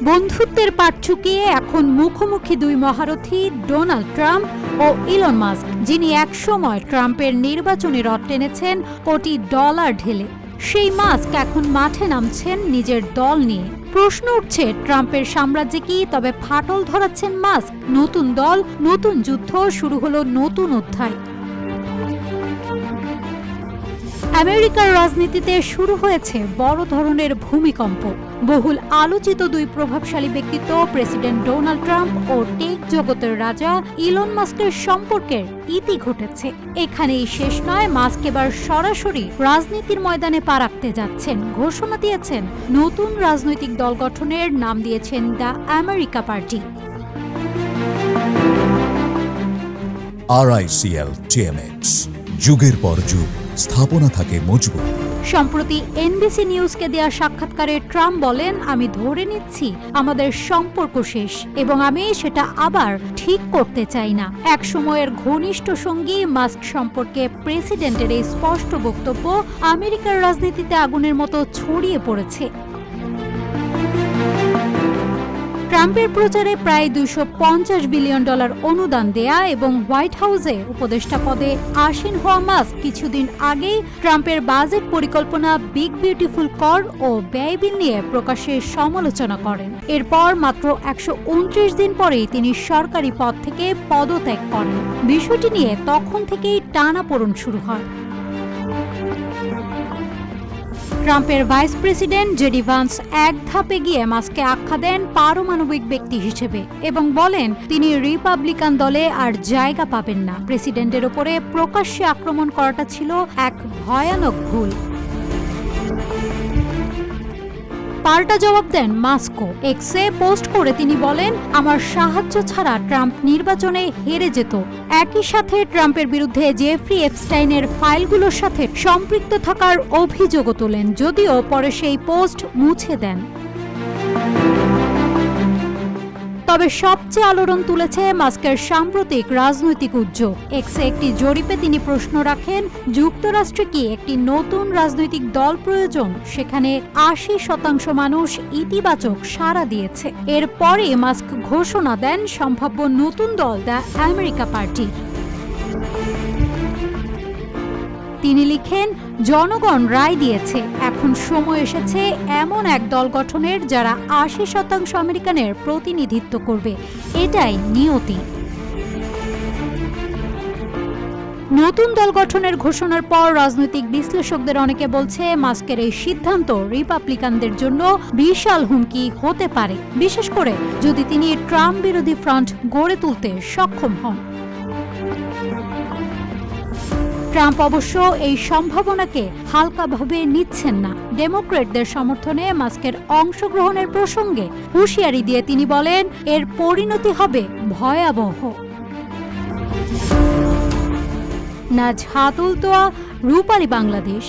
বন্ধুত্বের পাট চুকিয়ে এখন মুখোমুখি দুই মহারথী ডোনাল্ড ট্রাম্প ও ইলন মাস্ক, যিনি একসময় ট্রাম্পের নির্বাচনী রথ টেনেছেন কোটি ডলার ঢেলে। সেই মাস্ক এখন মাঠে নামছেন নিজের দল নিয়ে। প্রশ্ন উঠছে, ট্রাম্পের সাম্রাজ্যে কি তবে ফাটল ধরাচ্ছেন মাস্ক? নতুন দল, নতুন যুদ্ধ, শুরু হলো নতুন অধ্যায়। আমেরিকার রাজনীতিতে শুরু হয়েছে বড় ধরনের ভূমিকম্প। বহুল আলোচিত দুই প্রভাবশালী ব্যক্তিত্ব প্রেসিডেন্ট ডোনাল্ড ট্রাম্প ও টেক জগতের রাজা ইলন মাস্কের সম্পর্কের ইতি ঘটেছে। এখানেই শেষ নয়, মাস্ক এবার সরাসরি রাজনীতির ময়দানে পা রাখতে যাচ্ছেন। ঘোষণা দিয়েছেন নতুন রাজনৈতিক দল গঠনের, নাম দিয়েছেন the America party. RICL TMX, যুগের পর যুগ স্থাপনা থাকে মজবুত। সম্প্রতি এনবিসি নিউজকে দেয়া সাক্ষাৎকারে ট্রাম্প বলেন, আমি ধরে নিচ্ছি আমাদের সম্পর্ক শেষ এবং আমি সেটা আবার ঠিক করতে চাই না। এক সময়ের ঘনিষ্ঠ সঙ্গী মাস্ক সম্পর্কে প্রেসিডেন্টের এই স্পষ্ট বক্তব্য আমেরিকার রাজনীতিতে আগুনের মতো ছড়িয়ে পড়েছে। ট্রাম্পের প্রচারে প্রায় $250 বিলিয়ন অনুদান দেয়া এবং হোয়াইট হাউসে উপদেষ্টা পদে আসীন হওয়া মাস্ক কিছুদিন আগেই ট্রাম্পের বাজেট পরিকল্পনা বিগ বিউটিফুল কর ও ব্যয়বিল নিয়ে প্রকাশ্যে সমালোচনা করেন। এরপর মাত্র 129 দিন পরেই তিনি সরকারি পদ থেকে পদত্যাগ করেন। বিষয়টি নিয়ে তখন থেকেই টানাপোড়েন শুরু হয়। ট্রাম্পের ভাইস প্রেসিডেন্ট জেডি ভান্স এক ধাপে গিয়ে মাস্ককে আখ্যা দেন পারমাণবিক ব্যক্তি হিসেবে এবং বলেন তিনি রিপাবলিকান দলে আর জায়গা পাবেন না। প্রেসিডেন্টের ওপরে প্রকাশ্যে আক্রমণ করাটা ছিল এক ভয়ানক ভুল। পাল্টা জবাব দেন মাস্কো। এক্সে পোস্ট করে তিনি বলেন, আমার সাহায্য ছাড়া ট্রাম্প নির্বাচনে হেরে যেত। একই সাথে ট্রাম্পের বিরুদ্ধে জেফ্রি এপস্টাইনের ফাইলগুলোর সাথে সম্পৃক্ত থাকার অভিযোগও তোলেন, যদিও পরে সেই পোস্ট মুছে দেন। তবে সবচেয়ে আলোড়ন তুলেছে মাস্কের সাম্প্রতিক রাজনৈতিক উদ্যোগ। এক্সে একটি জরিপে তিনি প্রশ্ন রাখেন, যুক্তরাষ্ট্রে কি একটি নতুন রাজনৈতিক দল প্রয়োজন? সেখানে 80% মানুষ ইতিবাচক সাড়া দিয়েছে। এরপরে মাস্ক ঘোষণা দেন সম্ভাব্য নতুন দল দ্য আমেরিকা পার্টি। তিনি লিখেন, জনগণ রায় দিয়েছে, এখন সময় এসেছে এমন এক দল গঠনের যারা 80% আমেরিকানের প্রতিনিধিত্ব করবে। এটাই নিয়তি। নতুন দল গঠনের ঘোষণার পর রাজনৈতিক বিশ্লেষকদের অনেকে বলছে, মাস্কের এই সিদ্ধান্ত রিপাবলিকানদের জন্য বিশাল হুমকি হতে পারে, বিশেষ করে যদি তিনি ট্রাম্প বিরোধী ফ্রন্ট গড়ে তুলতে সক্ষম হন। ট্রাম্প অবশ্য এই সম্ভাবনাকে হালকাভাবে নিচ্ছেন না। ডেমোক্রেটদের সমর্থনে মাস্কের অংশগ্রহণের প্রসঙ্গে হুঁশিয়ারি দিয়ে তিনি বলেন, এর পরিণতি হবে ভয়াবহ। নাজহাতুল তোয়া, রূপালী বাংলাদেশ।